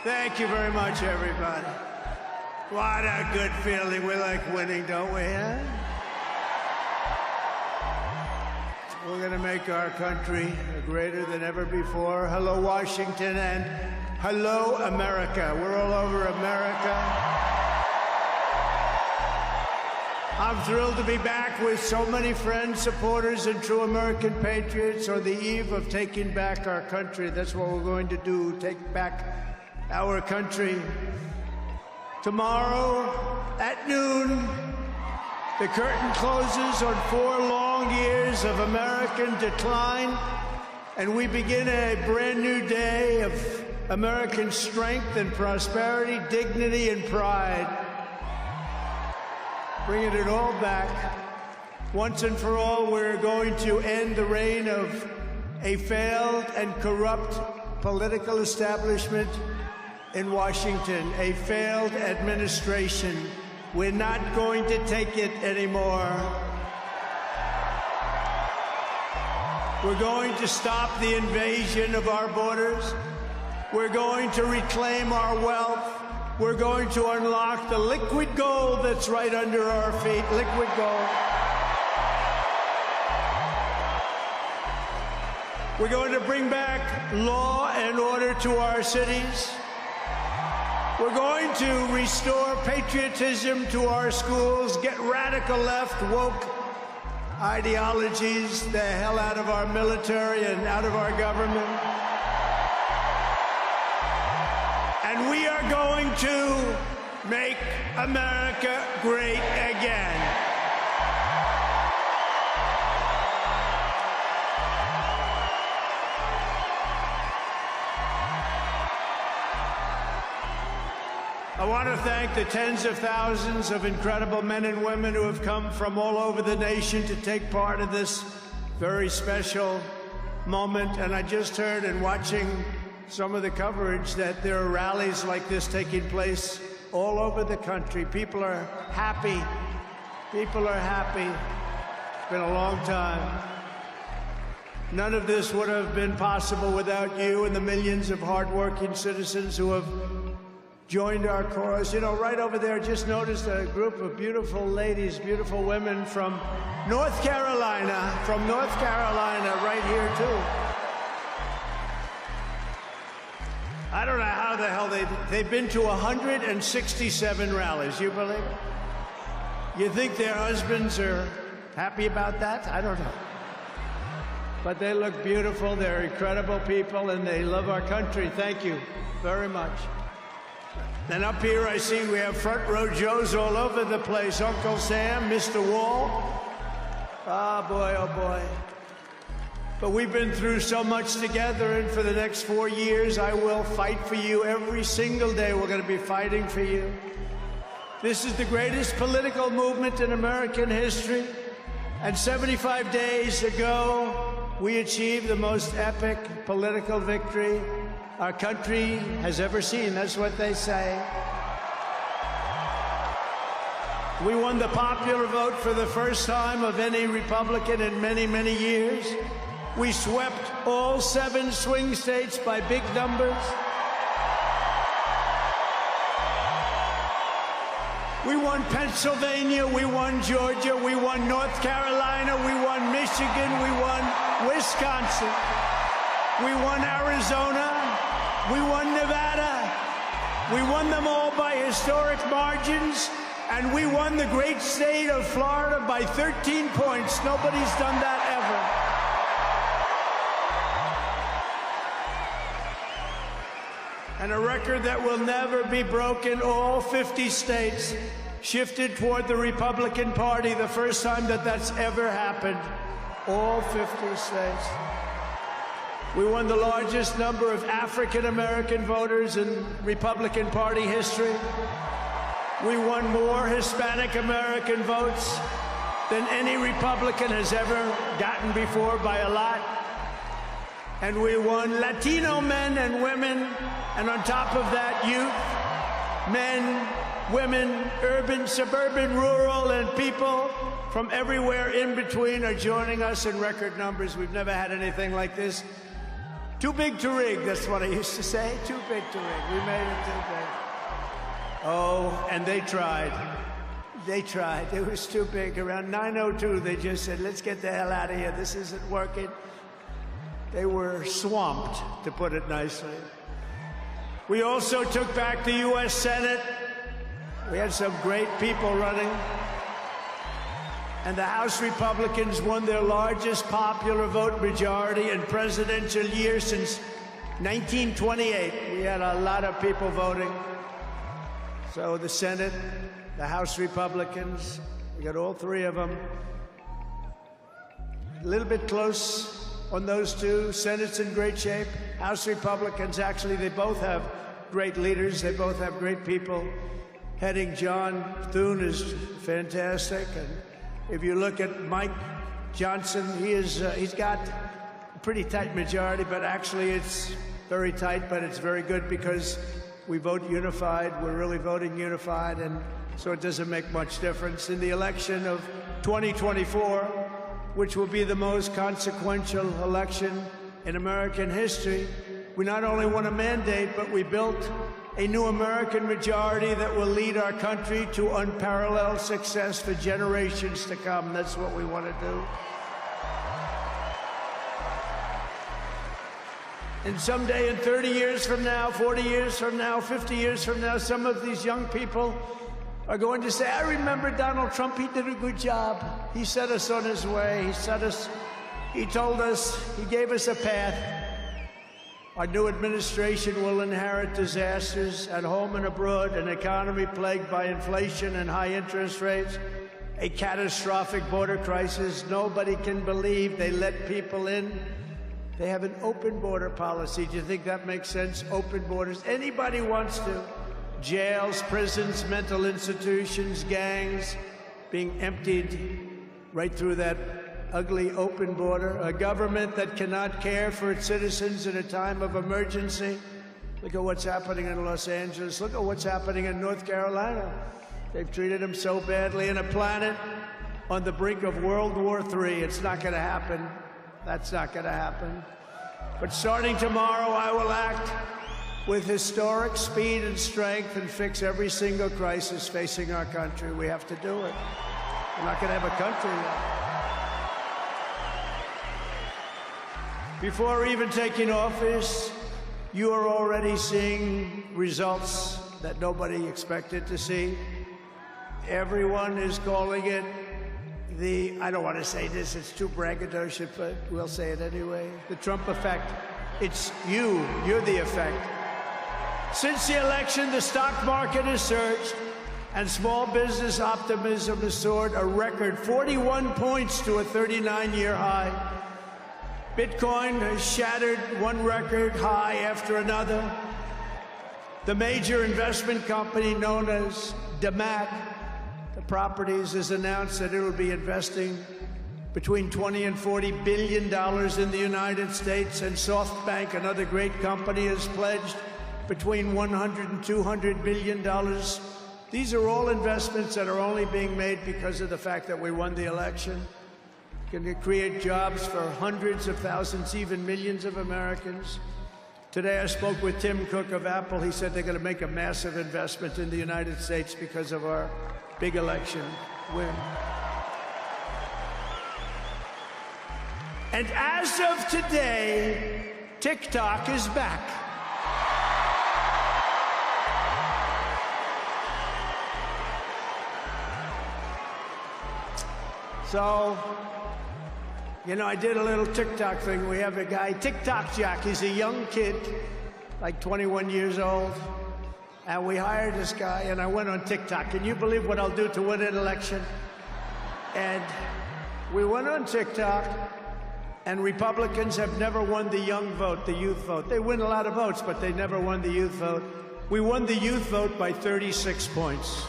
Thank you very much, everybody. What a good feeling. We like winning, don't we, huh? We're going to make our country greater than ever before. Hello, Washington, and hello, America. We're all over America. I'm thrilled to be back with so many friends, supporters, and true American patriots on the eve of taking back our country. That's what we're going to do, take back our country. Tomorrow at noon, the curtain closes on 4 long years of American decline, and we begin a brand new day of American strength and prosperity, dignity and pride. Bringing it all back. Once and for all, we're going to end the reign of a failed and corrupt political establishment in Washington, a failed administration. We're not going to take it anymore. We're going to stop the invasion of our borders. We're going to reclaim our wealth. We're going to unlock the liquid gold that's right under our feet, liquid gold. We're going to bring back law and order to our cities. We're going to restore patriotism to our schools, get radical left, woke ideologies the hell out of our military and out of our government. And we are going to make America great again. I want to thank the tens of thousands of incredible men and women who have come from all over the nation to take part in this very special moment. And I just heard in watching some of the coverage that there are rallies like this taking place all over the country. People are happy. People are happy. It's been a long time. None of this would have been possible without you and the millions of hardworking citizens who have joined our cause. You know, right over there, just noticed a group of beautiful ladies, beautiful women from North Carolina, right here, too. I don't know how the hell they've been to 167 rallies. You believe it? You think their husbands are happy about that? I don't know. But they look beautiful. They're incredible people, and they love our country. Thank you very much. And up here, I see we have front row Joes all over the place. Uncle Sam, Mr. Wall. Ah, boy, oh, boy. But we've been through so much together, and for the next 4 years, I will fight for you every single day. We're going to be fighting for you. This is the greatest political movement in American history. And 75 days ago, we achieved the most epic political victory our country has ever seen. That's what they say. We won the popular vote for the first time of any Republican in many, many years. We swept all 7 swing states by big numbers. We won Pennsylvania, we won Georgia, we won North Carolina, we won Michigan, we won Wisconsin, we won Arizona, we won Nevada. We won them all by historic margins, and we won the great state of Florida by 13 points. Nobody's done that ever. And a record that will never be broken. All 50 states shifted toward the Republican Party, the first time that that's ever happened. All 50 states. We won the largest number of African-American voters in Republican Party history. We won more Hispanic-American votes than any Republican has ever gotten before by a lot. And we won Latino men and women, and on top of that, youth, men, women, urban, suburban, rural, and people from everywhere in between are joining us in record numbers. We've never had anything like this. Too big to rig, that's what I used to say. Too big to rig. We made it too big. Oh, and they tried. They tried. It was too big. Around 9:02, they just said, let's get the hell out of here. This isn't working. They were swamped, to put it nicely. We also took back the U.S. Senate. We had some great people running. And the House Republicans won their largest popular vote majority in presidential year since 1928. We had a lot of people voting. So the Senate, the House Republicans, we got all three of them. A little bit close on those two. Senate's in great shape. House Republicans, actually, they both have great leaders. They both have great people heading. John Thune is fantastic. And if you look at Mike Johnson, he's got a pretty tight majority, but actually it's very tight, but it's very good because we vote unified. We're really voting unified, and so it doesn't make much difference. In the election of 2024, which will be the most consequential election in American history, we not only won a mandate, but we built a new American majority that will lead our country to unparalleled success for generations to come. That's what we want to do. And someday, in 30 years from now, 40 years from now, 50 years from now, some of these young people are going to say, I remember Donald Trump, he did a good job. He set us on his way. He told us, he gave us a path. Our new administration will inherit disasters at home and abroad, an economy plagued by inflation and high interest rates, a catastrophic border crisis. Nobody can believe they let people in. They have an open border policy. Do you think that makes sense? Open borders. Anybody wants to. Jails, prisons, mental institutions, gangs being emptied right through that ugly open border, a government that cannot care for its citizens in a time of emergency. Look at what's happening in Los Angeles. Look at what's happening in North Carolina. They've treated them so badly. In a planet on the brink of World War III. It's not going to happen. That's not going to happen. But starting tomorrow, I will act with historic speed and strength and fix every single crisis facing our country. We have to do it. We're not going to have a country yet. Before even taking office, you are already seeing results that nobody expected to see. Everyone is calling it I don't want to say this, it's too braggadocious, but we'll say it anyway. The Trump effect. It's you. You're the effect. Since the election, the stock market has surged, and small business optimism has soared a record 41 points to a 39-year high. Bitcoin has shattered one record high after another. The major investment company known as DeMat, the properties, has announced that it will be investing between $20 and $40 billion in the United States, and SoftBank, another great company, has pledged between $100 and $200 billion. These are all investments that are only being made because of the fact that we won the election. Going to create jobs for hundreds of thousands, even millions of Americans. Today I spoke with Tim Cook of Apple. He said they're going to make a massive investment in the United States because of our big election win. And as of today, TikTok is back. So, you know, I did a little TikTok thing. We have a guy, TikTok Jack. He's a young kid, like 21 years old. And we hired this guy, and I went on TikTok. Can you believe what I'll do to win an election? And we went on TikTok, and Republicans have never won the young vote, the youth vote. They win a lot of votes, but they never won the youth vote. We won the youth vote by 36 points.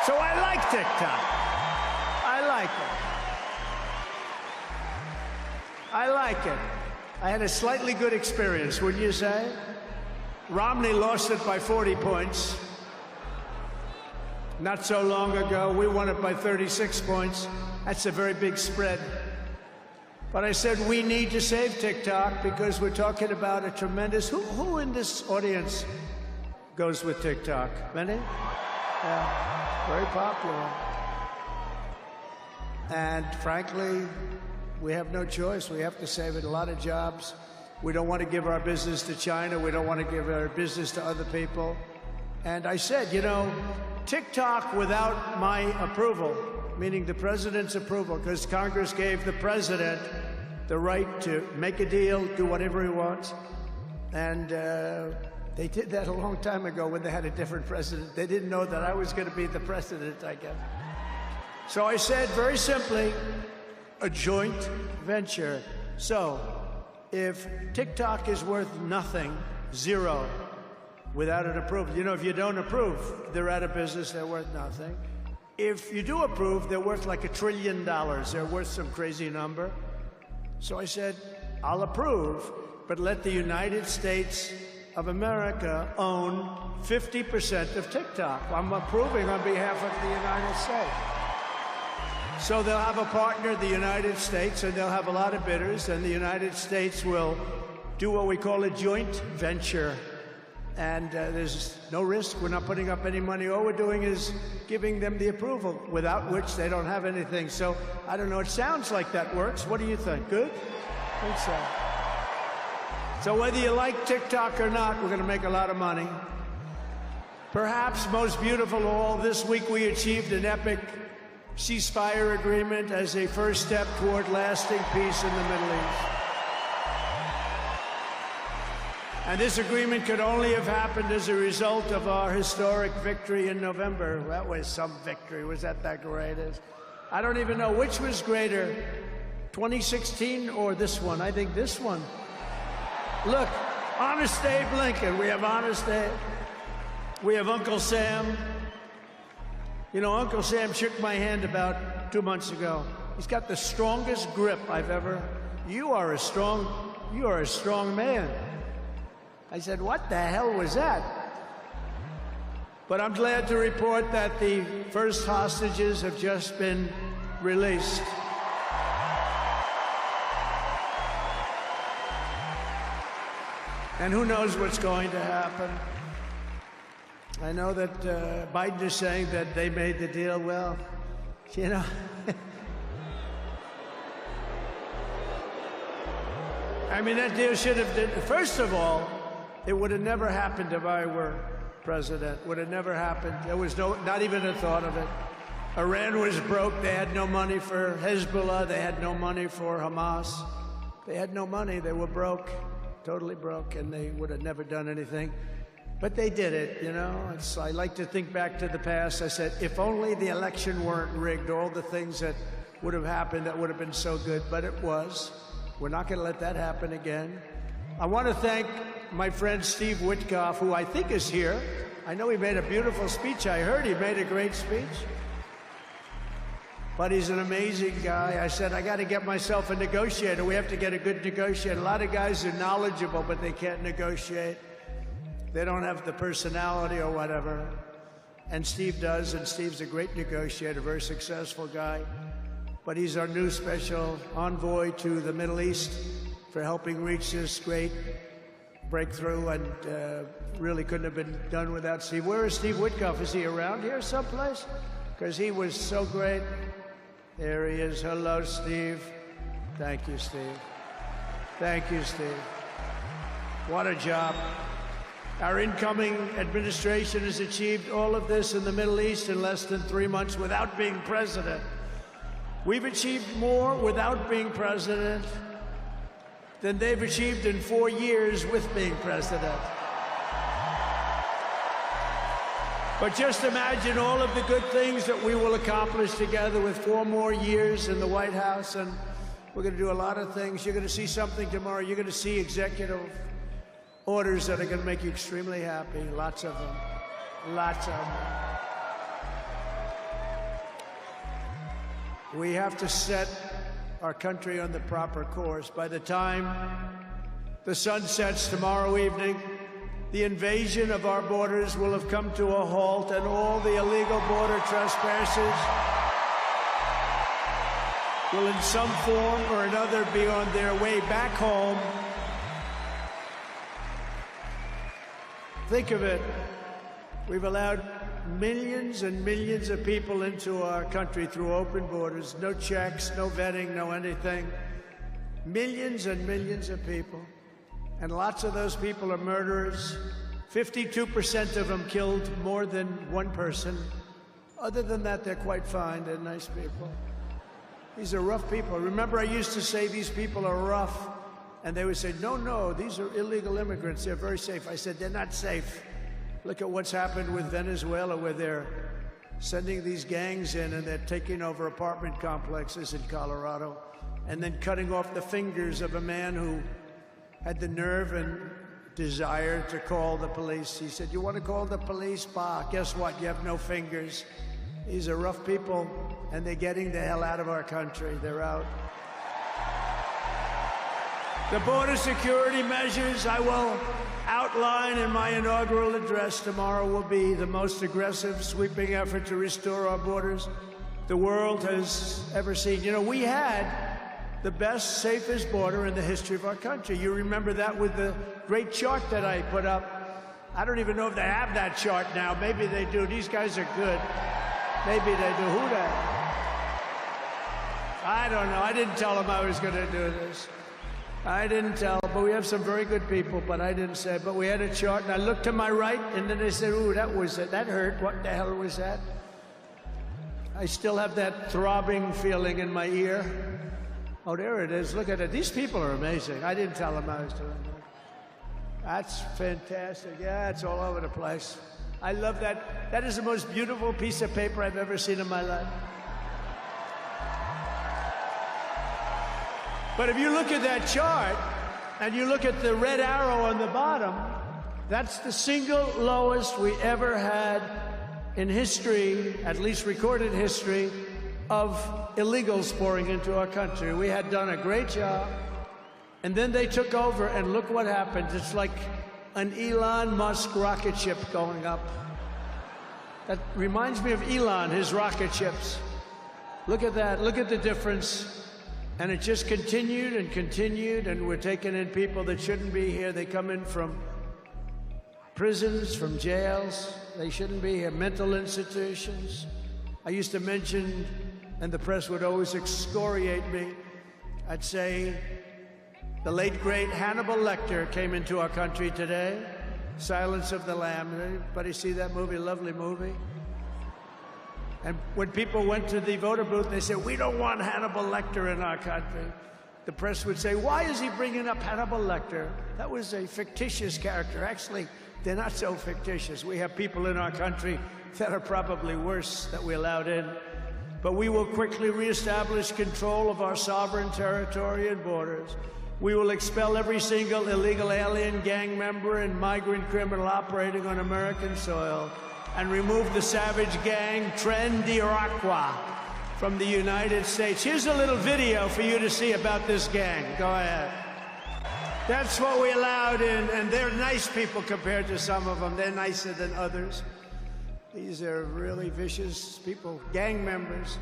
So I like TikTok. I like it. I like it. I had a slightly good experience, wouldn't you say? Romney lost it by 40 points. Not so long ago, we won it by 36 points. That's a very big spread. But I said we need to save TikTok because we're talking about a tremendous... Who in this audience goes with TikTok? Many? Yeah, very popular. And frankly, we have no choice. We have to save it. A lot of jobs. We don't want to give our business to China. We don't want to give our business to other people. And I said, you know, TikTok without my approval, meaning the president's approval, because Congress gave the president the right to make a deal, do whatever he wants. And they did that a long time ago when they had a different president. They didn't know that I was going to be the president, I guess. So I said, very simply, a joint venture. So if TikTok is worth nothing, zero, without an approval, you know, if you don't approve, they're out of business, they're worth nothing. If you do approve, they're worth like $1 trillion. They're worth some crazy number. So I said, I'll approve, but let the United States of America own 50% of TikTok. I'm approving on behalf of the United States. So they'll have a partner, the United States, and they'll have a lot of bidders, and the United States will do what we call a joint venture. And there's no risk. We're not putting up any money. All we're doing is giving them the approval, without which they don't have anything. So I don't know. It sounds like that works. What do you think? Good? I think so. So whether you like TikTok or not, we're going to make a lot of money. Perhaps most beautiful of all, this week we achieved an epic ceasefire agreement as a first step toward lasting peace in the Middle East. And this agreement could only have happened as a result of our historic victory in November. That was some victory. Was that great? I don't even know which was greater, 2016 or this one. I think this one. Look, Honest Abe Lincoln. We have Honest Abe. We have Uncle Sam. You know, Uncle Sam shook my hand about 2 months ago. He's got the strongest grip I've ever... You are a strong man. I said, what the hell was that? But I'm glad to report that the first hostages have just been released. And who knows what's going to happen? I know that Biden is saying that they made the deal. Well, you know, I mean, that deal should have, first of all, it would have never happened if I were president. Would have never happened. There was not even a thought of it. Iran was broke. They had no money for Hezbollah. They had no money for Hamas. They had no money. They were broke, totally broke, and they would have never done anything. But they did it, you know. I like to think back to the past. I said, if only the election weren't rigged, all the things that would have happened, that would have been so good. But it was. We're not going to let that happen again. I want to thank my friend Steve Witkoff, who I think is here. I know he made a beautiful speech. I heard he made a great speech. But he's an amazing guy. I said, I got to get myself a negotiator. We have to get a good negotiator. A lot of guys are knowledgeable, but they can't negotiate. They don't have the personality or whatever. And Steve does, and Steve's a great negotiator, very successful guy. But he's our new special envoy to the Middle East for helping reach this great breakthrough, and really couldn't have been done without Steve. Where is Steve Witkoff? Is he around here someplace? Because he was so great. There he is. Hello, Steve. Thank you, Steve. Thank you, Steve. What a job. Our incoming administration has achieved all of this in the Middle East in less than 3 months without being president. We've achieved more without being president than they've achieved in 4 years with being president. But just imagine all of the good things that we will accomplish together with 4 more years in the White House, and we're going to do a lot of things. You're going to see something tomorrow. You're going to see executive orders that are going to make you extremely happy. Lots of them. Lots of them. We have to set our country on the proper course. By the time the sun sets tomorrow evening, the invasion of our borders will have come to a halt, and all the illegal border trespassers will in some form or another be on their way back home. Think of it. We've allowed millions and millions of people into our country through open borders. No checks, no vetting, no anything. Millions and millions of people. And lots of those people are murderers. 52% of them killed more than one person. Other than that, they're quite fine. They're nice people. These are rough people. Remember, I used to say these people are rough. And they would say, no, no, these are illegal immigrants. They're very safe. I said, they're not safe. Look at what's happened with Venezuela, where they're sending these gangs in and they're taking over apartment complexes in Colorado and then cutting off the fingers of a man who had the nerve and desire to call the police. He said, you want to call the police? Bah, guess what? You have no fingers. These are rough people, and they're getting the hell out of our country. They're out. The border security measures I will outline in my inaugural address tomorrow will be the most aggressive, sweeping effort to restore our borders the world has ever seen. You know, we had the best, safest border in the history of our country. You remember that with the great chart that I put up. I don't even know if they have that chart now. Maybe they do. These guys are good. Maybe they do. Who the? I don't know. I didn't tell them I was going to do this. I didn't tell, but we have some very good people, but I didn't say. But we had a chart, and I looked to my right, and then they said, ooh, that was it. That hurt. What the hell was that? I still have that throbbing feeling in my ear. Oh, there it is. Look at it. These people are amazing. I didn't tell them I was doing that. That's fantastic. Yeah, it's all over the place. I love that. That is the most beautiful piece of paper I've ever seen in my life. But if you look at that chart, and you look at the red arrow on the bottom, that's the single lowest we ever had in history, at least recorded history, of illegals pouring into our country. We had done a great job, and then they took over, and look what happened. It's like an Elon Musk rocket ship going up. That reminds me of Elon, his rocket ships. Look at that. Look at the difference. And it just continued and continued, and we're taking in people that shouldn't be here. They come in from prisons, from jails. They shouldn't be here. Mental institutions. I used to mention, and the press would always excoriate me, I'd say the late, great Hannibal Lecter came into our country today. Silence of the Lambs. Anybody see that movie? Lovely movie. And when people went to the voter booth, they said, we don't want Hannibal Lecter in our country. The press would say, why is he bringing up Hannibal Lecter? That was a fictitious character. Actually, they're not so fictitious. We have people in our country that are probably worse that we allowed in. But we will quickly reestablish control of our sovereign territory and borders. We will expel every single illegal alien, gang member, and migrant criminal operating on American soil, and remove the savage gang Tren de Aragua from the United States. Here's a little video for you to see about this gang. Go ahead. That's what we allowed in, and they're nice people compared to some of them. They're nicer than others. These are really vicious people, gang members,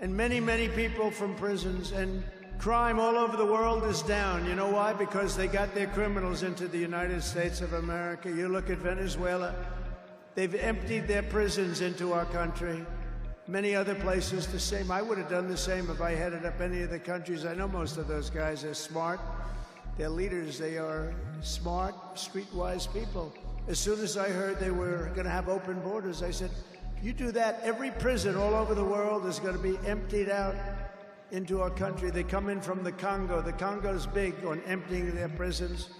and many, many people from prisons. And crime all over the world is down. You know why? Because they got their criminals into the United States of America. You look at Venezuela. They've emptied their prisons into our country. Many other places the same. I would have done the same if I headed up any of the countries. I know most of those guys are smart. They're leaders. They are smart, streetwise people. As soon as I heard they were going to have open borders, I said, you do that, every prison all over the world is going to be emptied out into our country. They come in from the Congo. The Congo's big on emptying their prisons.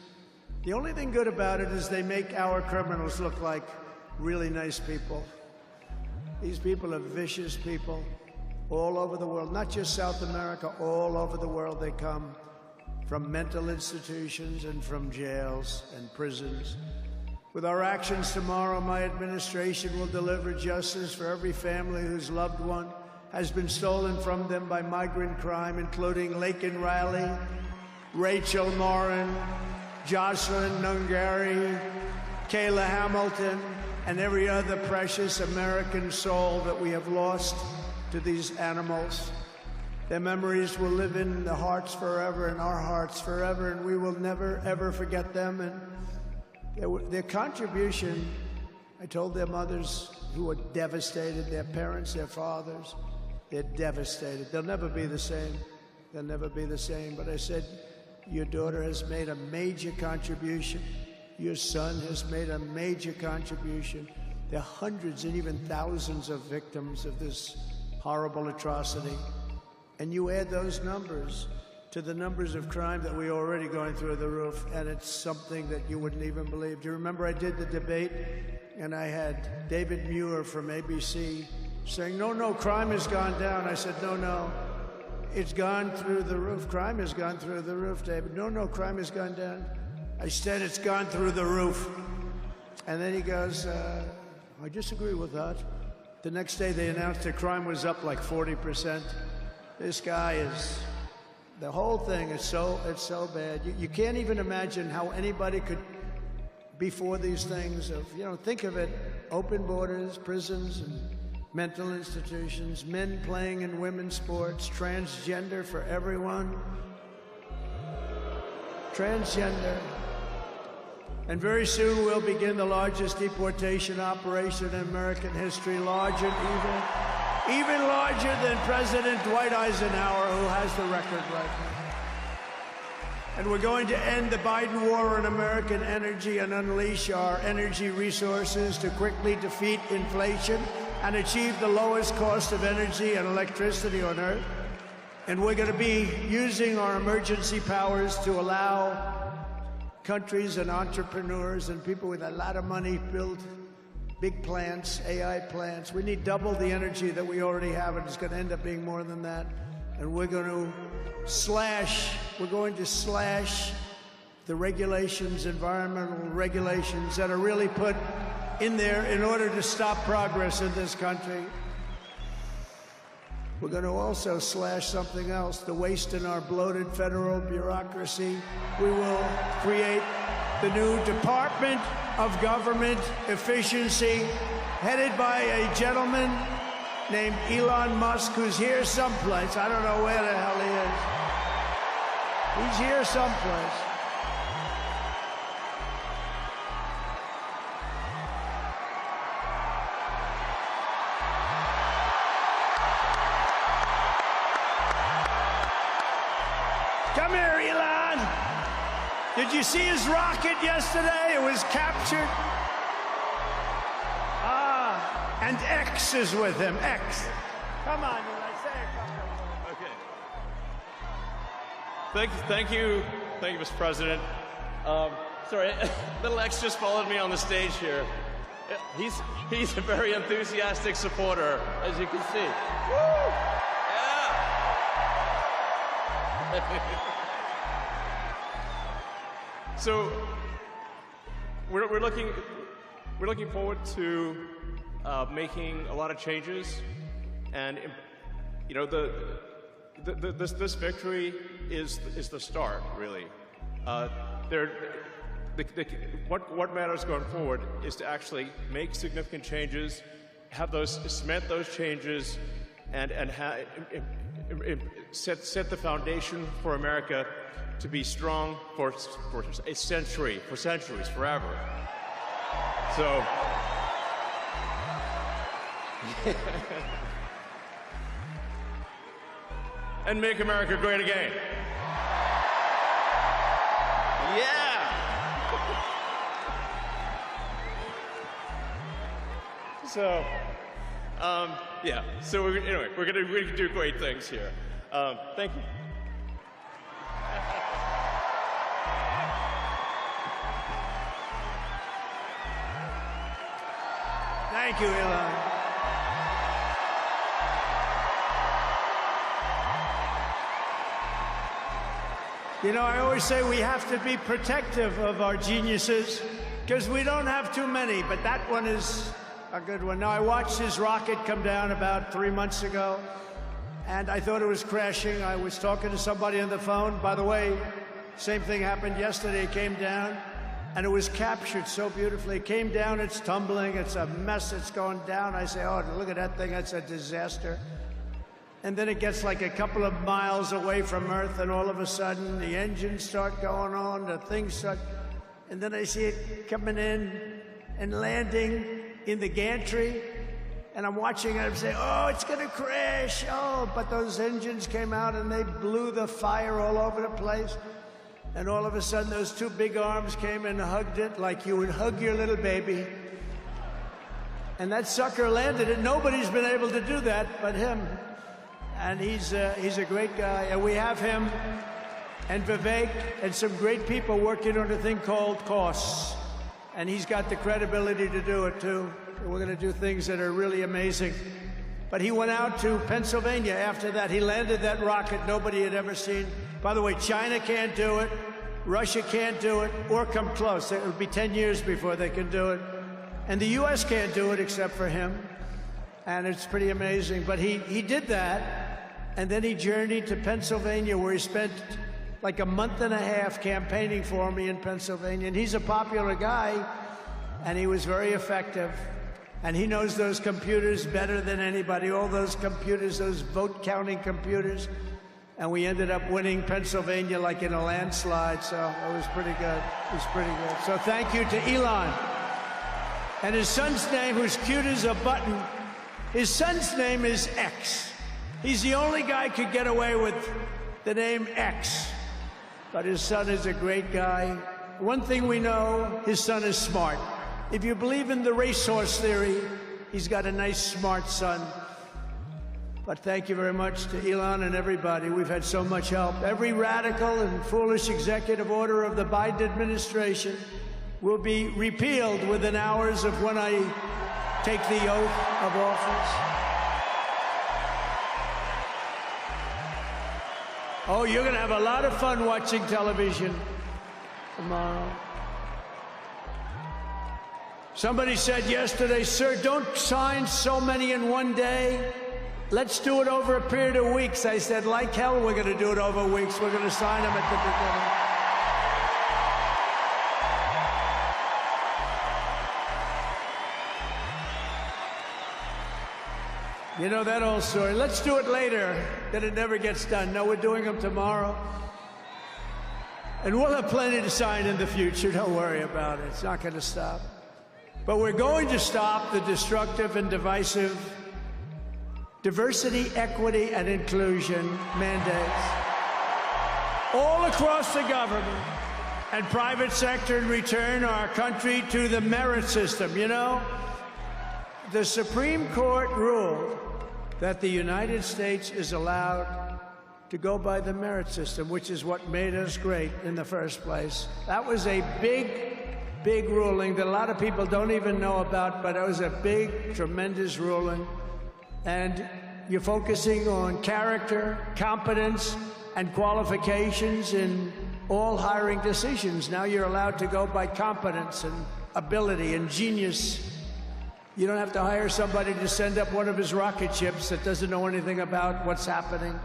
The only thing good about it is they make our criminals look like really nice people. These people are vicious people all over the world, not just South America, all over the world they come, from mental institutions and from jails and prisons. With our actions tomorrow, my administration will deliver justice for every family whose loved one has been stolen from them by migrant crime, including Laken Riley, Rachel Morin, Jocelyn Nungari, Kayla Hamilton, and every other precious American soul that we have lost to these animals. Their memories will live in the hearts forever, in our hearts forever, and we will never, ever forget them. And their contribution, I told their mothers who were devastated, their parents, their fathers, they're devastated. They'll never be the same. They'll never be the same. But I said, your daughter has made a major contribution. Your son has made a major contribution. There are hundreds and even thousands of victims of this horrible atrocity. And you add those numbers to the numbers of crime that we're already going through the roof, and it's something that you wouldn't even believe. Do you remember I did the debate, and I had David Muir from ABC saying, no, crime has gone down. I said, no, it's gone through the roof. Crime has gone through the roof, David. No, crime has gone down. I said it's gone through the roof. And then he goes, I disagree with that. The next day they announced that crime was up like 40%. This guy is, the whole thing is it's so bad. You can't even imagine how anybody could be for these things of, think of it, open borders, prisons, and mental institutions, men playing in women's sports, transgender for everyone. Transgender. And very soon we'll begin the largest deportation operation in American history, larger even larger than President Dwight Eisenhower, who has the record right now. And we're going to end the Biden war on American energy and unleash our energy resources to quickly defeat inflation and achieve the lowest cost of energy and electricity on Earth. And we're going to be using our emergency powers to allow countries and entrepreneurs and people with a lot of money build big plants, AI plants. We need double the energy that we already have, and it's going to end up being more than that. And we're going to slash the regulations, environmental regulations that are really put in there in order to stop progress in this country. We're going to also slash something else, the waste in our bloated federal bureaucracy. We will create the new Department of Government Efficiency, headed by a gentleman named Elon Musk, who's here someplace. I don't know where the hell he is. He's here someplace. Come here, Elon. Did you see his rocket yesterday? It was captured. And X is with him. X. Come on, Elon. Say a couple. Okay. Thank you, Mr. President. Sorry, little X just followed me on the stage here. He's a very enthusiastic supporter, as you can see. Woo! Yeah. So we're looking forward to making a lot of changes, and this victory is the start, really. What matters going forward is to actually make significant changes, cement those changes, and set the foundation for America to be strong for a century, for centuries, forever. So, and make America great again. Yeah. So, yeah. So anyway, we're gonna do great things here. Thank you. Thank you, Elon. I always say we have to be protective of our geniuses because we don't have too many, but that one is a good one. Now, I watched his rocket come down about 3 months ago, and I thought it was crashing. I was talking to somebody on the phone. By the way, same thing happened yesterday. It came down, and it was captured so beautifully. It came down, it's tumbling, it's a mess, it's going down. I say, oh, look at that thing, that's a disaster. and then it gets like a couple of miles away from Earth, and all of a sudden the engines start going on, the things start, and then I see it coming in and landing in the gantry, and I'm watching it, I'm saying, oh, it's gonna crash, oh, but those engines came out and they blew the fire all over the place, and all of a sudden those two big arms came and hugged it like you would hug your little baby, and that sucker landed it. Nobody's been able to do that but him. And he's a great guy, and we have him and Vivek and some great people working on a thing called costs, and he's got the credibility to do it too. We're going to do things that are really amazing. But he went out to Pennsylvania after that. He landed that rocket nobody had ever seen. By the way, China can't do it, Russia can't do it, or come close. It would be 10 years before they can do it. And the U.S. can't do it except for him. And it's pretty amazing. But he did that. And then he journeyed to Pennsylvania, where he spent like a month and a half campaigning for me in Pennsylvania. And he's a popular guy, and he was very effective. And he knows those computers better than anybody, all those computers, those vote-counting computers. And we ended up winning Pennsylvania like in a landslide, so it was pretty good. It was pretty good. So thank you to Elon. And his son's name, who's cute as a button, his son's name is X. He's the only guy who could get away with the name X. But his son is a great guy. One thing we know, his son is smart. If you believe in the racehorse theory, he's got a nice, smart son. But thank you very much to Elon and everybody. We've had so much help. Every radical and foolish executive order of the Biden administration will be repealed within hours of when I take the oath of office. Oh, you're going to have a lot of fun watching television tomorrow. Somebody said yesterday, sir, don't sign so many in one day. Let's do it over a period of weeks. I said, like hell, we're going to do it over weeks. We're going to sign them at the beginning. You know that old story. Let's do it later. Then it never gets done. No, we're doing them tomorrow. And we'll have plenty to sign in the future. Don't worry about it. It's not going to stop. But we're going to stop the destructive and divisive diversity, equity, and inclusion mandates all across the government and private sector and return our country to the merit system. You know, the Supreme Court ruled that the United States is allowed to go by the merit system, which is what made us great in the first place. That was a big ruling that a lot of people don't even know about, but it was a big, tremendous ruling. And you're focusing on character, competence, and qualifications in all hiring decisions. Now you're allowed to go by competence and ability and genius. You don't have to hire somebody to send up one of his rocket ships that doesn't know anything about what's happening.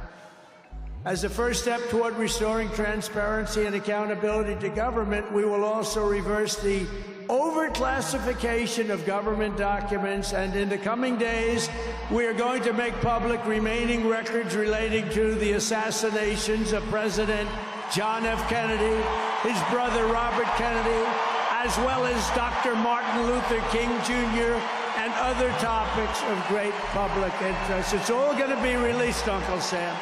As a first step toward restoring transparency and accountability to government, we will also reverse the overclassification of government documents, and in the coming days, we are going to make public remaining records relating to the assassinations of President John F. Kennedy, his brother Robert Kennedy, as well as Dr. Martin Luther King Jr., and other topics of great public interest. It's all going to be released, Uncle Sam.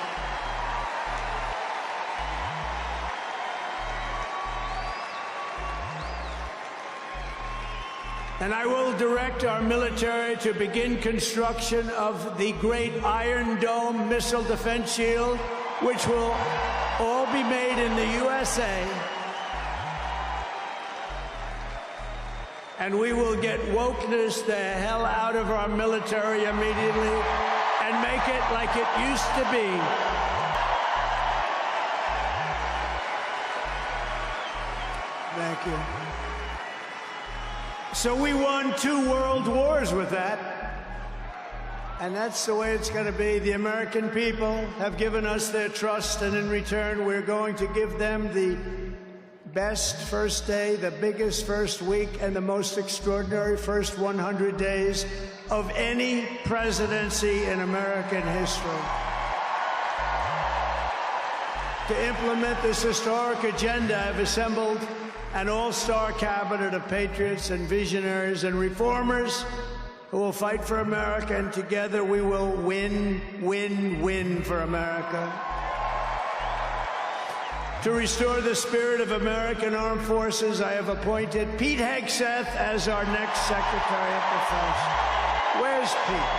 And I will direct our military to begin construction of the great Iron Dome missile defense shield, which will all be made in the USA. And we will get wokeness the hell out of our military immediately and make it like it used to be. Thank you. So we won 2 world wars with that. And that's the way it's going to be. The American people have given us their trust, and in return, we're going to give them the best first day, the biggest first week, and the most extraordinary first 100 days of any presidency in American history. To implement this historic agenda, I've assembled an all-star cabinet of patriots and visionaries and reformers who will fight for America, and together we will win, win, win for America. To restore the spirit of American Armed Forces, I have appointed Pete Hegseth as our next Secretary of Defense. Where's Pete?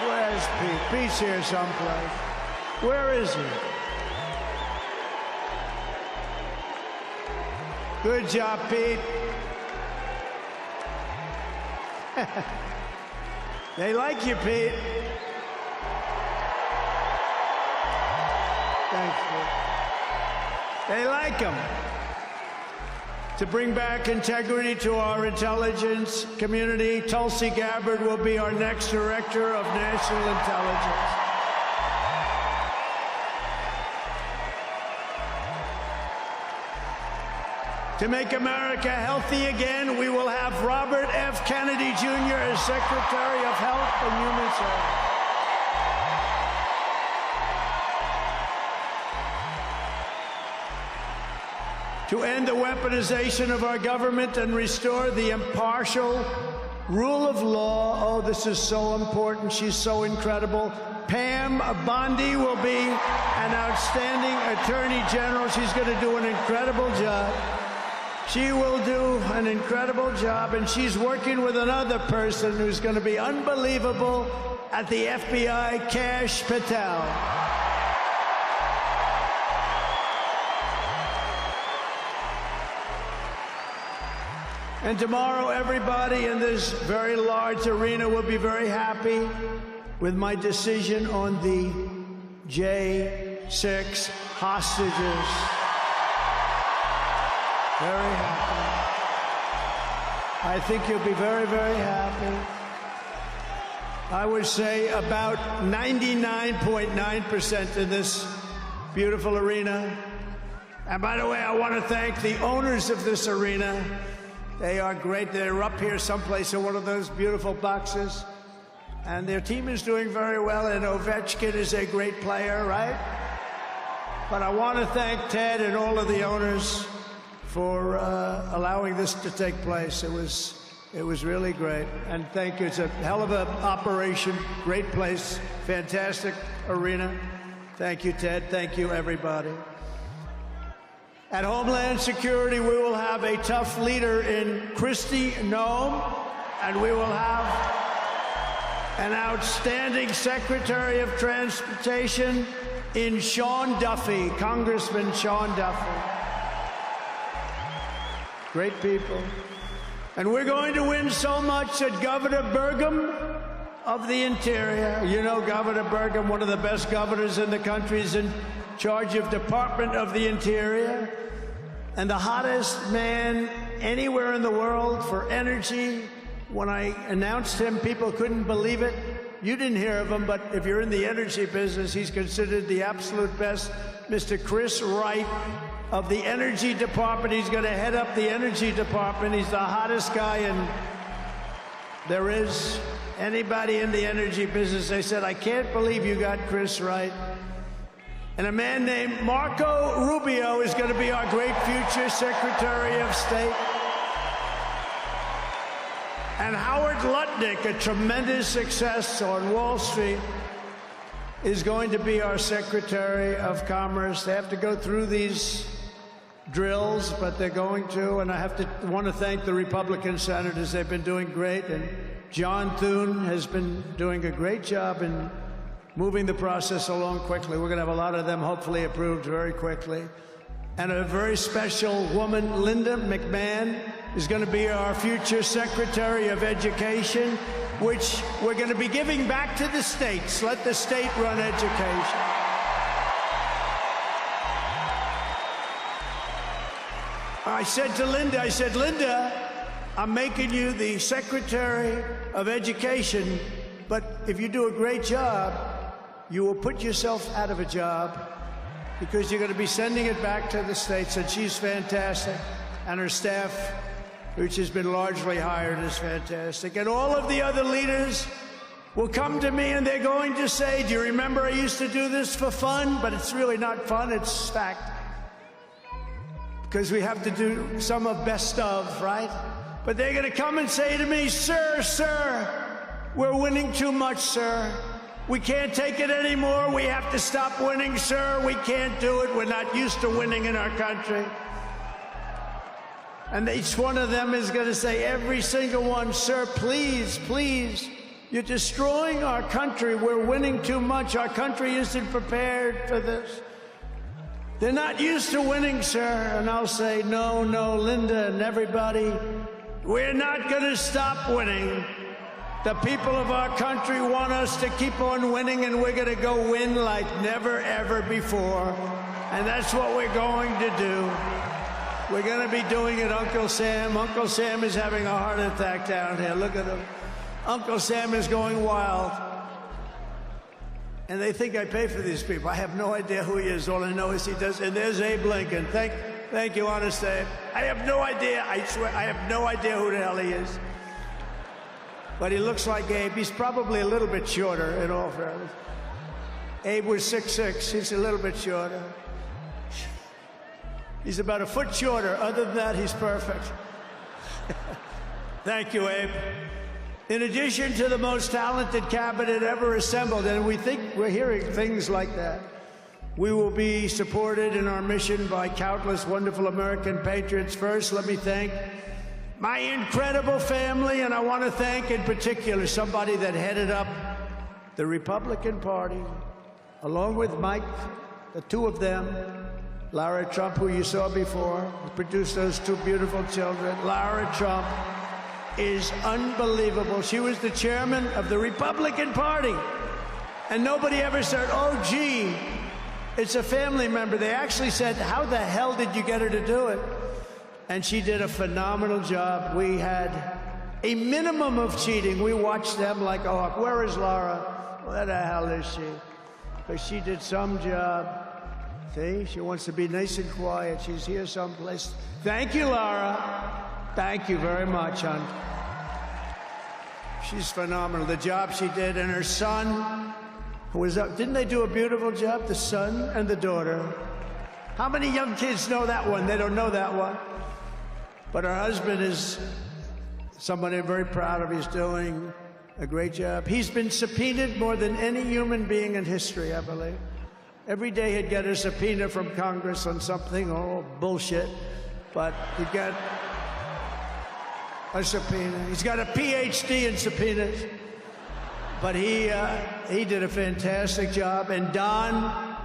Where's Pete? Pete's here someplace. Where is he? Good job, Pete. They like you, Pete. Thanks, Pete. They like him. To bring back integrity to our intelligence community, Tulsi Gabbard will be our next Director of National Intelligence. To make America healthy again, we will have Robert F. Kennedy Jr. as Secretary of Health and Human Services. To end the weaponization of our government and restore the impartial rule of law. Oh, this is so important. She's so incredible. Pam Bondi will be an outstanding Attorney General. She's going to do an incredible job. She will do an incredible job, and she's working with another person who's going to be unbelievable at the FBI, Kash Patel. And tomorrow, everybody in this very large arena will be very happy with my decision on the J6 hostages. Very happy. I think you'll be very, very happy. I would say about 99.9% in this beautiful arena. And by the way, I want to thank the owners of this arena. They are great. They're up here someplace in one of those beautiful boxes. And their team is doing very well, and Ovechkin is a great player, right? But I want to thank Ted and all of the owners for allowing this to take place. It was really great. And thank you. It's a hell of an operation. Great place. Fantastic arena. Thank you, Ted. Thank you, everybody. At Homeland Security, we will have a tough leader in Kristi Noem, and we will have an outstanding Secretary of Transportation in Sean Duffy, Congressman Sean Duffy. Great people. And we're going to win so much that Governor Burgum of the Interior, you know Governor Burgum, one of the best governors in the country, is in charge of Department of the Interior, and the hottest man anywhere in the world for energy. When I announced him, people couldn't believe it. You didn't hear of him, but if you're in the energy business, he's considered the absolute best. Mr. Chris Wright of the Energy Department. He's going to head up the Energy Department. He's the hottest guy, and there is anybody in the energy business. They said, I can't believe you got Chris Wright. And a man named Marco Rubio is going to be our great future Secretary of State. And Howard Lutnick, a tremendous success on Wall Street, is going to be our Secretary of Commerce. They have to go through these drills, but they're going to. And I want to thank the Republican senators. They've been doing great. And John Thune has been doing a great job in moving the process along quickly. We're going to have a lot of them hopefully approved very quickly. And a very special woman, Linda McMahon, is going to be our future Secretary of Education, which we're going to be giving back to the states. Let the state run education. I said to Linda, Linda, I'm making you the Secretary of Education, but if you do a great job, you will put yourself out of a job because you're going to be sending it back to the states. And she's fantastic. And her staff, which has been largely hired, is fantastic. And all of the other leaders will come to me and they're going to say, do you remember I used to do this for fun? But it's really not fun, it's fact. Because we have to do some of best of, right? But they're going to come and say to me, sir, we're winning too much, sir. We can't take it anymore. We have to stop winning, sir. We can't do it. We're not used to winning in our country. And each one of them is going to say, every single one, sir, please, please, you're destroying our country. We're winning too much. Our country isn't prepared for this. They're not used to winning, sir. And I'll say, no, Linda and everybody, we're not going to stop winning. The people of our country want us to keep on winning, and we're going to go win like never, ever before. And that's what we're going to do. We're going to be doing it, Uncle Sam. Uncle Sam is having a heart attack down here. Look at him. Uncle Sam is going wild. And they think I pay for these people. I have no idea who he is. All I know is he does. And there's Abe Lincoln. Thank you, honest Abe. I have no idea. I swear, I have no idea who the hell he is. But he looks like Abe. He's probably a little bit shorter, in all fairness. Abe was 6'6". He's a little bit shorter. He's about a foot shorter. Other than that, he's perfect. Thank you, Abe. In addition to the most talented cabinet ever assembled, and we think we're hearing things like that, we will be supported in our mission by countless wonderful American patriots. First, let me thank my incredible family, and I want to thank in particular somebody that headed up the Republican Party, along with Mike, the two of them, Lara Trump, who you saw before, who produced those two beautiful children. Lara Trump is unbelievable. She was the chairman of the Republican Party, and nobody ever said, oh, gee, it's a family member. They actually said, how the hell did you get her to do it? And she did a phenomenal job. We had a minimum of cheating. We watched them like a hawk. Where is Laura? Where the hell is she? Because she did some job. See, she wants to be nice and quiet. She's here someplace. Thank you, Laura. Thank you very much, hon. She's phenomenal. The job she did, and her son, who was up. Didn't they do a beautiful job? The son and the daughter. How many young kids know that one? They don't know that one. But her husband is somebody I'm very proud of. He's doing a great job. He's been subpoenaed more than any human being in history, I believe. Every day he'd get a subpoena from Congress on something, oh, bullshit. But he'd get a subpoena. He's got a PhD in subpoenas. But he did a fantastic job. And Don,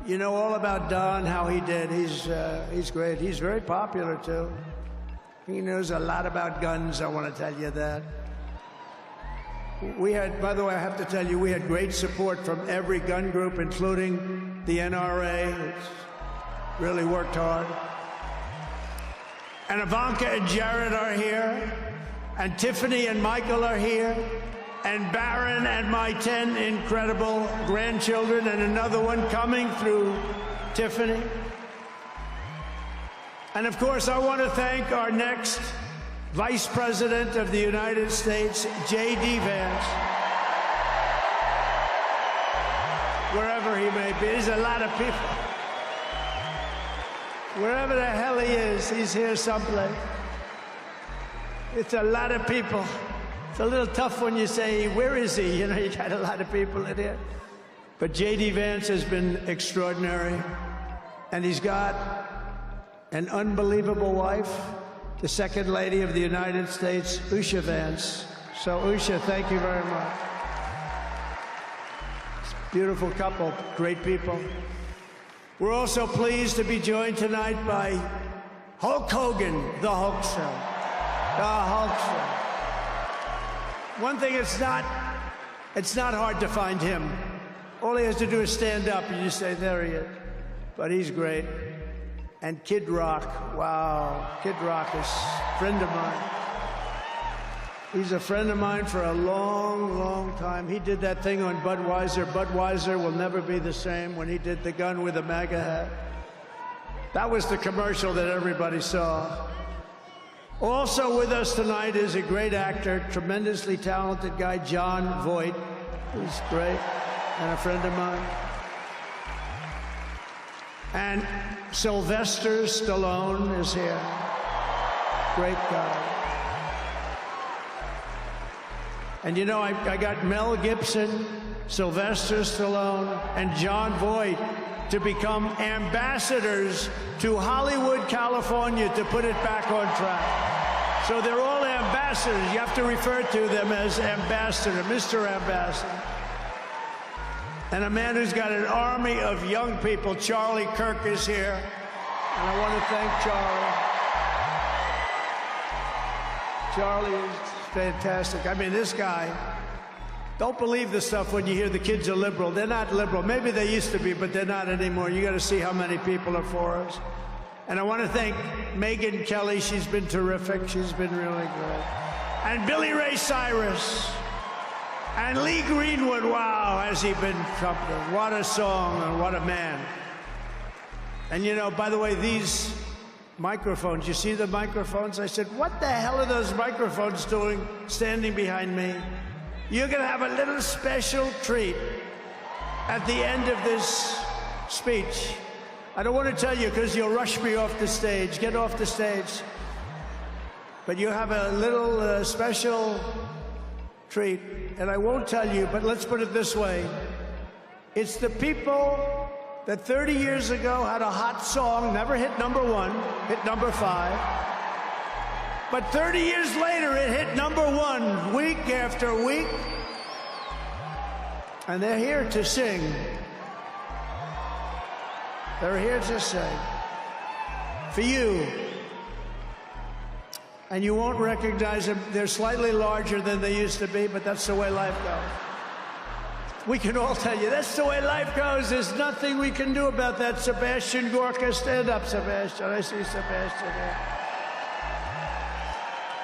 you know all about Don, how he did. He's great. He's very popular, too. He knows a lot about guns, I want to tell you that. We had, by the way, I have to tell you, we had great support from every gun group, including the NRA, which really worked hard. And Ivanka and Jared are here, and Tiffany and Michael are here, and Barron and my 10 incredible grandchildren, and another one coming through Tiffany. And of course, I want to thank our next Vice President of the United States, J.D. Vance. Wherever he may be, there's a lot of people. Wherever the hell he is, he's here someplace. It's a lot of people. It's a little tough when you say, where is he? You know, you got a lot of people in here. But J.D. Vance has been extraordinary. And he's got an unbelievable wife, the Second Lady of the United States, Usha Vance. So, Usha, thank you very much. It's a beautiful couple, great people. We're also pleased to be joined tonight by Hulk Hogan, the Hulkster. The Hulkster. One thing, it's not hard to find him. All he has to do is stand up and you say, there he is. But he's great. And Kid Rock, wow, Kid Rock is a friend of mine. He's a friend of mine for a long, long time. He did that thing on Budweiser. Budweiser will never be the same when he did the gun with the MAGA hat. That was the commercial that everybody saw. Also with us tonight is a great actor, tremendously talented guy, Jon Voight. who's great, and a friend of mine. And Sylvester Stallone is here. Great guy. And you know, I got Mel Gibson, Sylvester Stallone, and John Voight to become ambassadors to Hollywood, California, to put it back on track. So they're all ambassadors. You have to refer to them as ambassador, Mr. Ambassador. And a man who's got an army of young people, Charlie Kirk, is here. And I want to thank Charlie. Charlie is fantastic. I mean, this guy, don't believe the stuff when you hear the kids are liberal. They're not liberal. Maybe they used to be, but they're not anymore. You got to see how many people are for us. And I want to thank Megyn Kelly. She's been terrific. She's been really good. And Billy Ray Cyrus. And Lee Greenwood. Wow, has he been something. What a song and what a man. And you know, by the way, these microphones, you see the microphones? I said, what the hell are those microphones doing standing behind me? You're going to have a little special treat at the end of this speech. I don't want to tell you because you'll rush me off the stage. Get off the stage. But you have a little special treat, and I won't tell you, but let's put it this way. It's the people that 30 years ago had a hot song, never hit #1, hit #5. But 30 years later, it hit #1 week after week. And they're here to sing. They're here to sing. For you. And you won't recognize them. They're slightly larger than they used to be, but that's the way life goes. We can all tell you, that's the way life goes. There's nothing we can do about that. Sebastian Gorka, stand up, Sebastian. I see Sebastian there.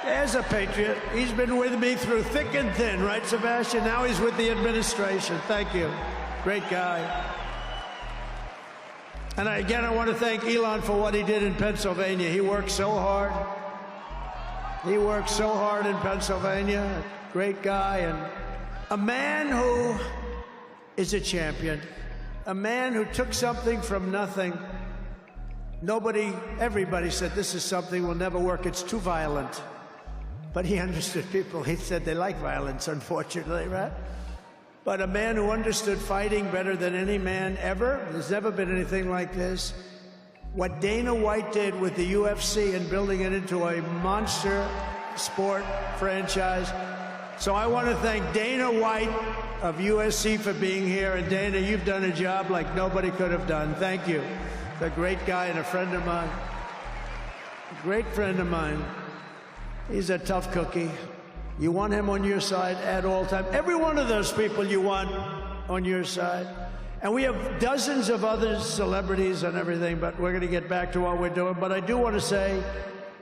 There's a patriot. He's been with me through thick and thin, right, Sebastian? Now he's with the administration. Thank you. Great guy. And again, I want to thank Elon for what he did in Pennsylvania. He worked so hard. He worked so hard in Pennsylvania. Great guy. And a man who is a champion. A man who took something from nothing. Everybody said, this is something will never work. It's too violent. But he understood people. He said they like violence, unfortunately, right? But a man who understood fighting better than any man ever. There's never been anything like this. What Dana White did with the UFC and building it into a monster sport franchise. So I want to thank Dana White of USC for being here. And Dana, you've done a job like nobody could have done. Thank you. He's a great guy and a friend of mine. A great friend of mine. He's a tough cookie. You want him on your side at all times. Every one of those people you want on your side. And we have dozens of other celebrities and everything, but we're going to get back to what we're doing. But I do want to say,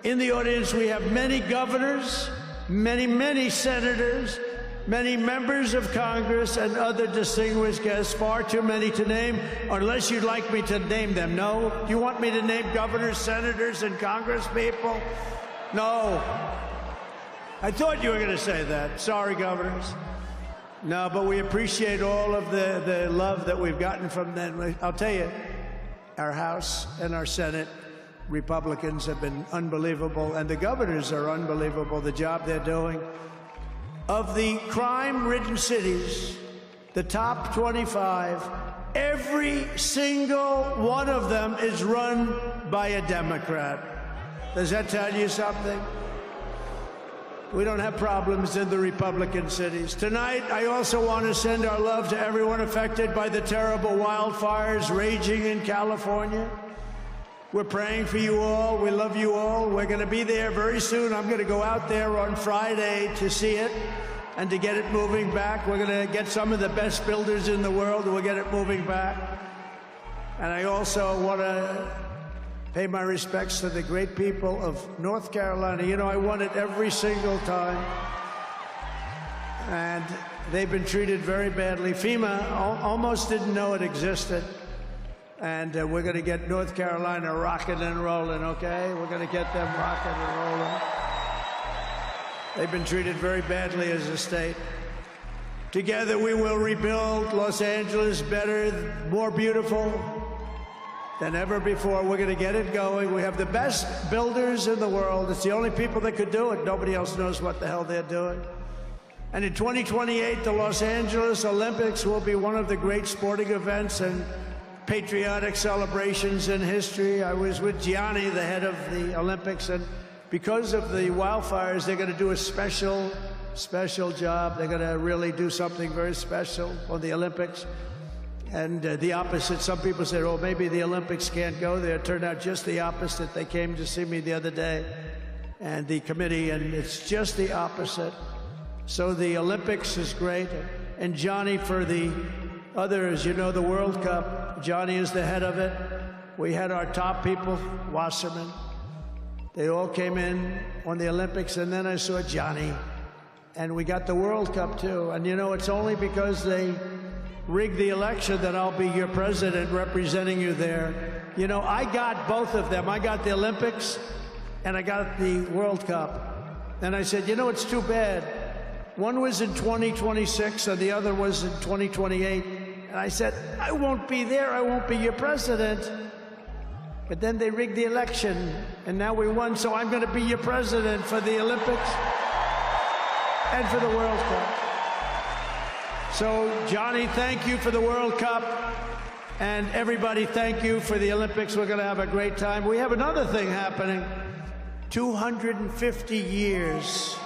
in the audience, we have many governors, many senators, many members of Congress, and other distinguished guests, far too many to name, unless you'd like me to name them. No? Do you want me to name governors, senators, and Congress people? No. I thought you were going to say that. Sorry, governors. No, but we appreciate all of the love that we've gotten from them. I'll tell you, our House and our Senate Republicans have been unbelievable, and the governors are unbelievable, the job they're doing. Of the crime-ridden cities, the top 25, every single one of them is run by a Democrat. Does that tell you something? We don't have problems in the Republican cities. Tonight, I also want to send our love to everyone affected by the terrible wildfires raging in California. We're praying for you all. We love you all. We're going to be there very soon. I'm going to go out there on Friday to see it and to get it moving back. We're going to get some of the best builders in the world, and we'll get it moving back. And I also want to pay my respects to the great people of North Carolina. You know, I won it every single time. And they've been treated very badly. FEMA almost didn't know it existed. And we're going to get North Carolina rocking and rolling, okay? We're going to get them rocking and rolling. They've been treated very badly as a state. Together we will rebuild Los Angeles better, more beautiful than ever before. We're going to get it going. We have the best builders in the world. It's the only people that could do it. Nobody else knows what the hell they're doing. And in 2028, the Los Angeles Olympics will be one of the great sporting events and patriotic celebrations in history. I was with Gianni, the head of the Olympics, and because of the wildfires, they're going to do a special job. They're going to really do something very special for the Olympics. And the opposite, some people said, oh, maybe the Olympics can't go there. It turned out just the opposite. They came to see me the other day, and the committee, and it's just the opposite. So the Olympics is great. And Johnny, for the others, you know, the World Cup, Johnny is the head of it. We had our top people, Wasserman. They all came in on the Olympics, and then I saw Johnny. And we got the World Cup, too. And, you know, it's only because they rigged the election that I'll be your president representing you there. You know, I got both of them. I got the Olympics, and I got the World Cup. And I said, you know, it's too bad. One was in 2026, and the other was in 2028. And I said, I won't be there. I won't be your president. But then they rigged the election, and now we won, so I'm going to be your president for the Olympics and for the World Cup. So, Johnny, thank you for the World Cup. And everybody, thank you for the Olympics. We're going to have a great time. We have another thing happening. 250 years.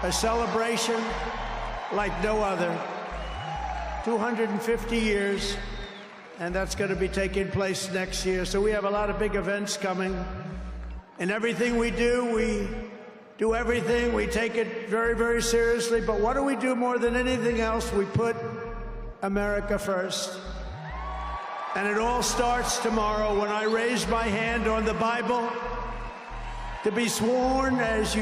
A celebration like no other. 250 years. And that's going to be taking place next year. So we have a lot of big events coming. And everything we do everything. We take it very, very seriously. But what do we do more than anything else? We put America first. And it all starts tomorrow when I raise my hand on the Bible to be sworn as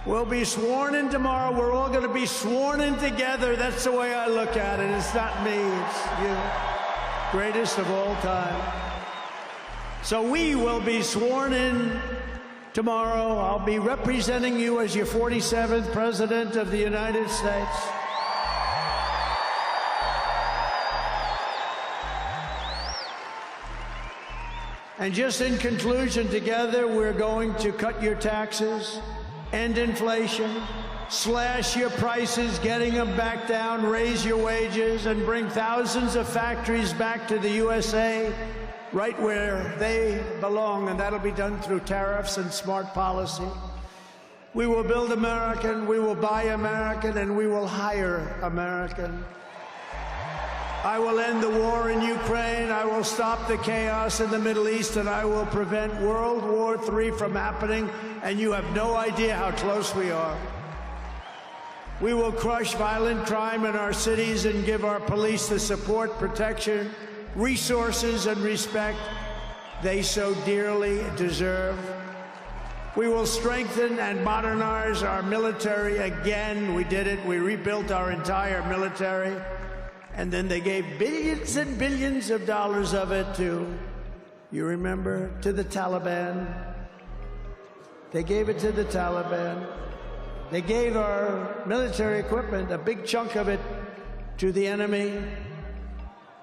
we'll be sworn in tomorrow. We're all going to be sworn in together. That's the way I look at it. It's not me. It's you. Greatest of all time. So we will be sworn in tomorrow. I'll be representing you as your 47th President of the United States. And just in conclusion, together we're going to cut your taxes, end inflation, slash your prices, getting them back down, raise your wages, and bring thousands of factories back to the USA, right where they belong, and that'll be done through tariffs and smart policy. We will build American, we will buy American, and we will hire American. I will end the war in Ukraine, I will stop the chaos in the Middle East, and I will prevent World War III from happening, and you have no idea how close we are. We will crush violent crime in our cities and give our police the support, protection, resources, and respect they so dearly deserve. We will strengthen and modernize our military again. We did it. We rebuilt our entire military. And then they gave billions and billions of dollars of it to, you remember, to the Taliban. They gave it to the Taliban. They gave our military equipment, a big chunk of it, to the enemy.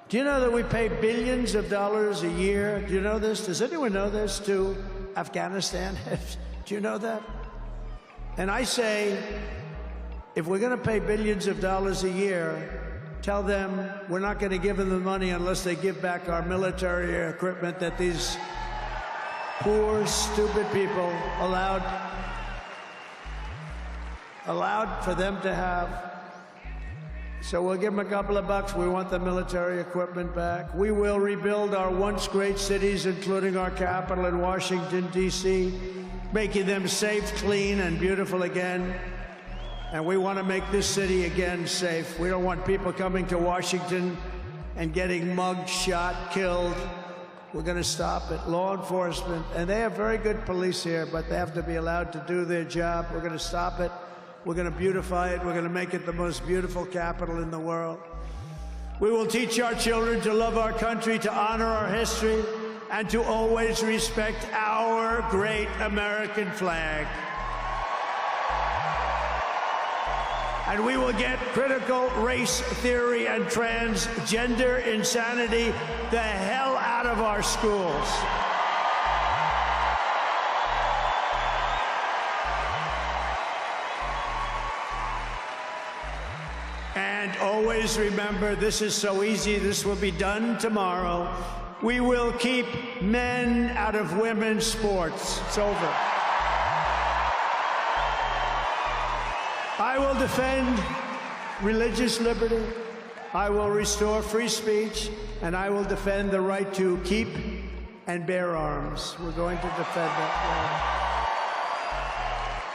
Do you know that we pay billions of dollars a year? Do you know this? Does anyone know this? To Afghanistan? Do you know that? And I say, if we're going to pay billions of dollars a year, tell them we're not going to give them the money unless they give back our military equipment that these poor, stupid people allowed for them to have. So we'll give them a couple of bucks. We want the military equipment back. We will rebuild our once great cities, including our capital in Washington, D.C., making them safe, clean, and beautiful again. And we want to make this city again safe. We don't want people coming to Washington and getting mugged, shot, killed. We're going to stop it. Law enforcement, and they have very good police here, but they have to be allowed to do their job. We're going to stop it. We're going to beautify it. We're going to make it the most beautiful capital in the world. We will teach our children to love our country, to honor our history, and to always respect our great American flag. And we will get critical race theory and transgender insanity the hell out of our schools. And always remember, this is so easy, this will be done tomorrow. We will keep men out of women's sports. It's over. I will defend religious liberty. I will restore free speech, and I will defend the right to keep and bear arms. We're going to defend that.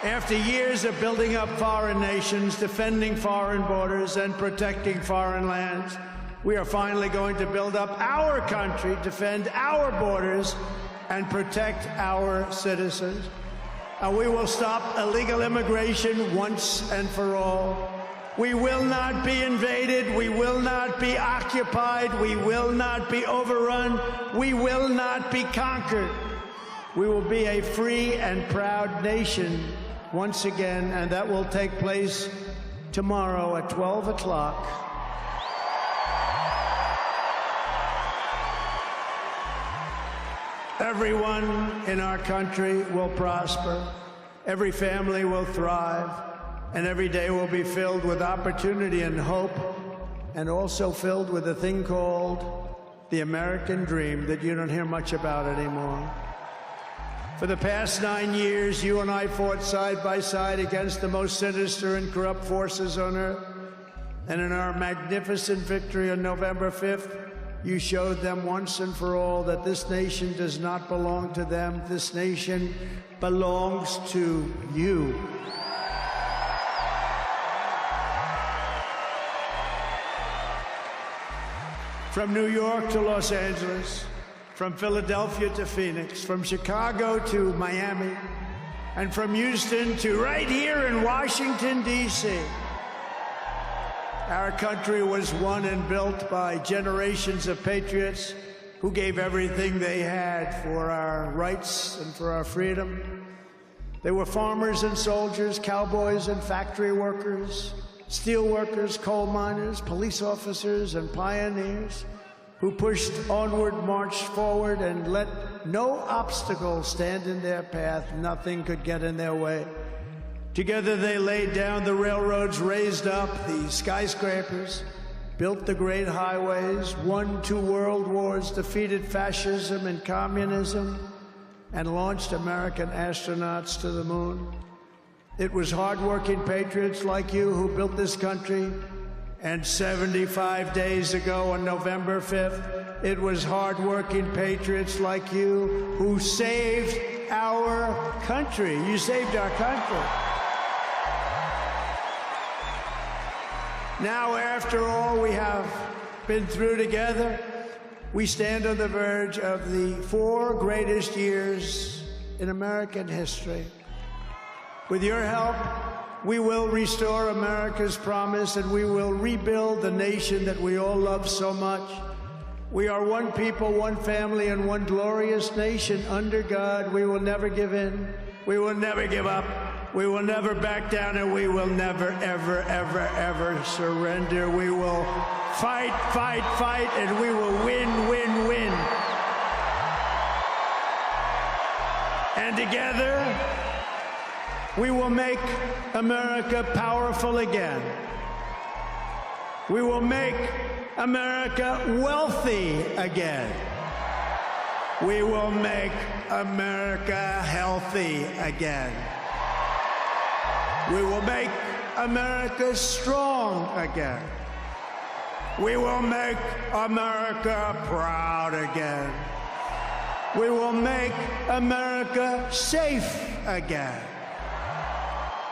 After years of building up foreign nations, defending foreign borders, and protecting foreign lands, we are finally going to build up our country, defend our borders, and protect our citizens. And we will stop illegal immigration once and for all. We will not be invaded. We will not be occupied. We will not be overrun. We will not be conquered. We will be a free and proud nation once again, and that will take place tomorrow at 12 o'clock. Everyone in our country will prosper, every family will thrive, and every day will be filled with opportunity and hope, and also filled with a thing called the American dream that you don't hear much about anymore. For the past 9 years, you and I fought side by side against the most sinister and corrupt forces on earth, and in our magnificent victory on November 5th, you showed them once and for all that this nation does not belong to them. This nation belongs to you. From New York to Los Angeles, from Philadelphia to Phoenix, from Chicago to Miami, and from Houston to right here in Washington, D.C., our country was won and built by generations of patriots who gave everything they had for our rights and for our freedom. They were farmers and soldiers, cowboys and factory workers, steel workers, coal miners, police officers, and pioneers who pushed onward, marched forward, and let no obstacle stand in their path. Nothing could get in their way. Together they laid down the railroads, raised up the skyscrapers, built the great highways, won 2 world wars, defeated fascism and communism, and launched American astronauts to the moon. It was hardworking patriots like you who built this country, and 75 days ago on November 5th, it was hardworking patriots like you who saved our country. You saved our country. Now, after all we have been through together, we stand on the verge of the 4 greatest years in American history. With your help, we will restore America's promise, and we will rebuild the nation that we all love so much. We are one people, one family, and one glorious nation under God. We will never give in. We will never give up. We will never back down, and we will never, ever, ever, ever surrender. We will fight, fight, fight, and we will win, win, win. And together, we will make America powerful again. We will make America wealthy again. We will make America healthy again. We will make America strong again. We will make America proud again. We will make America safe again.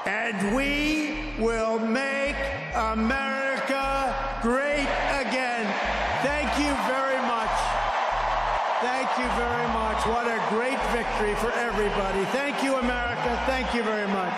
And we will make America great again. Thank you very much. Thank you very much. What a great victory for everybody. Thank you, America. Thank you very much.